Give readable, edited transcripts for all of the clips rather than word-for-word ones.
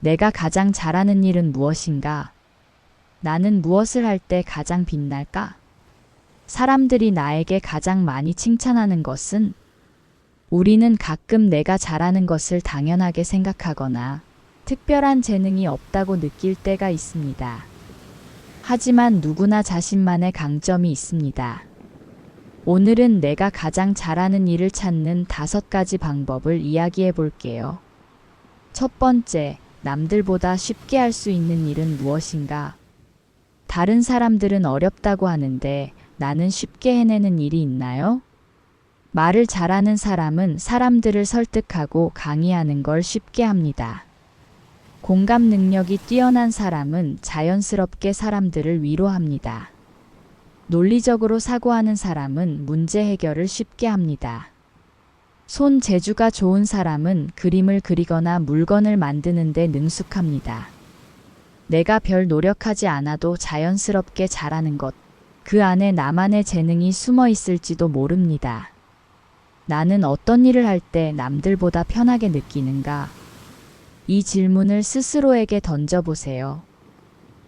내가 가장 잘하는 일은 무엇인가? 나는 무엇을 할 때 가장 빛날까? 사람들이 나에게 가장 많이 칭찬하는 것은? 우리는 가끔 내가 잘하는 것을 당연하게 생각하거나 특별한 재능이 없다고 느낄 때가 있습니다. 하지만 누구나 자신만의 강점이 있습니다. 오늘은 내가 가장 잘하는 일을 찾는 5가지 방법을 이야기해 볼게요. 첫 번째, 남들보다 쉽게 할 수 있는 일은 무엇인가? 다른 사람들은 어렵다고 하는데 나는 쉽게 해내는 일이 있나요? 말을 잘하는 사람은 사람들을 설득하고 강의하는 걸 쉽게 합니다. 공감 능력이 뛰어난 사람은 자연스럽게 사람들을 위로합니다. 논리적으로 사고하는 사람은 문제 해결을 쉽게 합니다. 손 재주가 좋은 사람은 그림을 그리거나 물건을 만드는 데 능숙합니다. 내가 별 노력하지 않아도 자연스럽게 잘하는 것, 그 안에 나만의 재능이 숨어 있을지도 모릅니다. 나는 어떤 일을 할 때 남들보다 편하게 느끼는가? 이 질문을 스스로에게 던져보세요.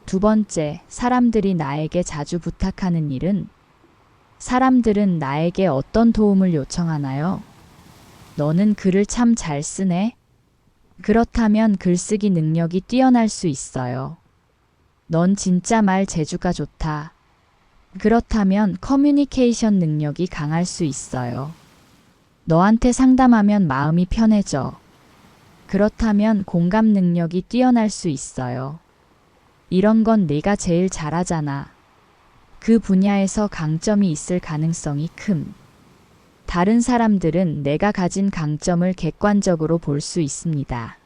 두 번째, 사람들이 나에게 자주 부탁하는 일은? 사람들은 나에게 어떤 도움을 요청하나요? 너는 글을 참 잘 쓰네? 그렇다면 글쓰기 능력이 뛰어날 수 있어요. 넌 진짜 말 재주가 좋다. 그렇다면 커뮤니케이션 능력이 강할 수 있어요. 너한테 상담하면 마음이 편해져. 그렇다면 공감 능력이 뛰어날 수 있어요. 이런 건 내가 제일 잘하잖아. 그 분야에서 강점이 있을 가능성이 큼. 다른 사람들은 내가 가진 강점을 객관적으로 볼 수 있습니다.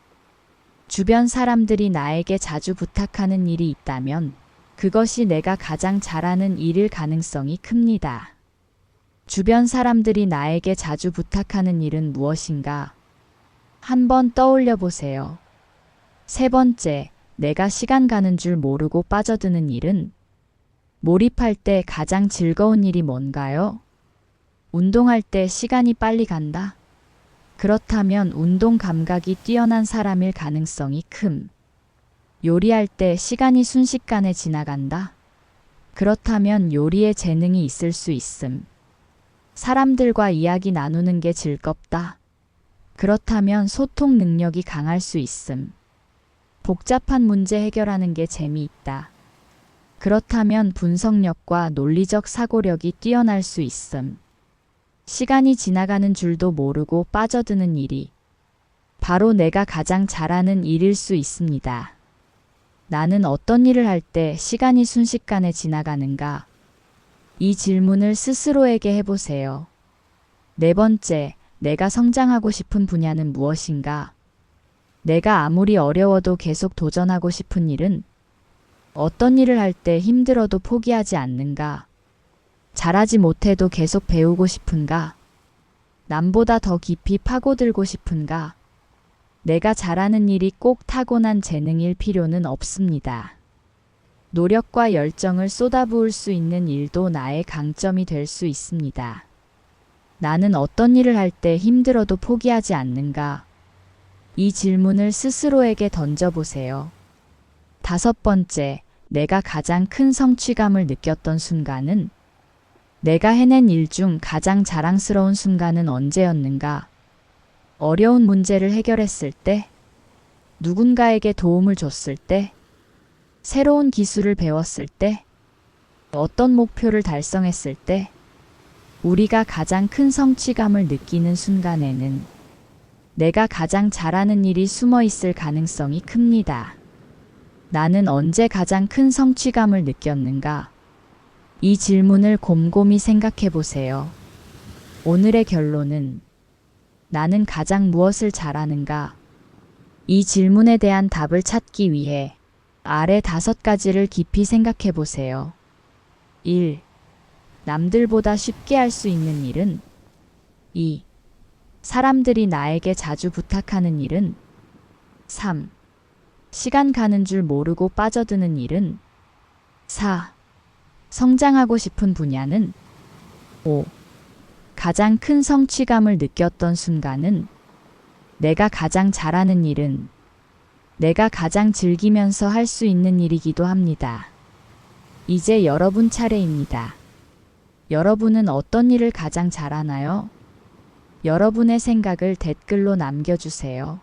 주변 사람들이 나에게 자주 부탁하는 일이 있다면 그것이 내가 가장 잘하는 일일 가능성이 큽니다. 주변 사람들이 나에게 자주 부탁하는 일은 무엇인가? 한번 떠올려 보세요. 세 번째, 내가 시간 가는 줄 모르고 빠져드는 일은? 몰입할 때 가장 즐거운 일이 뭔가요? 운동할 때 시간이 빨리 간다? 그렇다면 운동 감각이 뛰어난 사람일 가능성이 큼. 요리할 때 시간이 순식간에 지나간다? 그렇다면 요리에 재능이 있을 수 있음. 사람들과 이야기 나누는 게 즐겁다? 그렇다면 소통 능력이 강할 수 있음. 복잡한 문제 해결하는 게 재미있다. 그렇다면 분석력과 논리적 사고력이 뛰어날 수 있음. 시간이 지나가는 줄도 모르고 빠져드는 일이 바로 내가 가장 잘하는 일일 수 있습니다. 나는 어떤 일을 할 때 시간이 순식간에 지나가는가? 이 질문을 스스로에게 해보세요. 네 번째, 내가 성장하고 싶은 분야는 무엇인가? 내가 아무리 어려워도 계속 도전하고 싶은 일은? 어떤 일을 할 때 힘들어도 포기하지 않는가? 잘하지 못해도 계속 배우고 싶은가? 남보다 더 깊이 파고들고 싶은가? 내가 잘하는 일이 꼭 타고난 재능일 필요는 없습니다. 노력과 열정을 쏟아부을 수 있는 일도 나의 강점이 될 수 있습니다. 나는 어떤 일을 할 때 힘들어도 포기하지 않는가? 이 질문을 스스로에게 던져보세요. 다섯 번째, 내가 가장 큰 성취감을 느꼈던 순간은? 내가 해낸 일 중 가장 자랑스러운 순간은 언제였는가? 어려운 문제를 해결했을 때? 누군가에게 도움을 줬을 때? 새로운 기술을 배웠을 때? 어떤 목표를 달성했을 때? 우리가 가장 큰 성취감을 느끼는 순간에는 내가 가장 잘하는 일이 숨어 있을 가능성이 큽니다. 나는 언제 가장 큰 성취감을 느꼈는가? 이 질문을 곰곰이 생각해 보세요. 오늘의 결론은 나는 가장 무엇을 잘하는가? 이 질문에 대한 답을 찾기 위해 아래 5가지를 깊이 생각해 보세요. 1. 남들보다 쉽게 할 수 있는 일은? 2. 사람들이 나에게 자주 부탁하는 일은? 3. 시간 가는 줄 모르고 빠져드는 일은? 4. 성장하고 싶은 분야는? 5. 가장 큰 성취감을 느꼈던 순간은? 내가 가장 잘하는 일은? 내가 가장 즐기면서 할 수 있는 일이기도 합니다. 이제 여러분 차례입니다. 여러분은 어떤 일을 가장 잘하나요? 여러분의 생각을 댓글로 남겨주세요.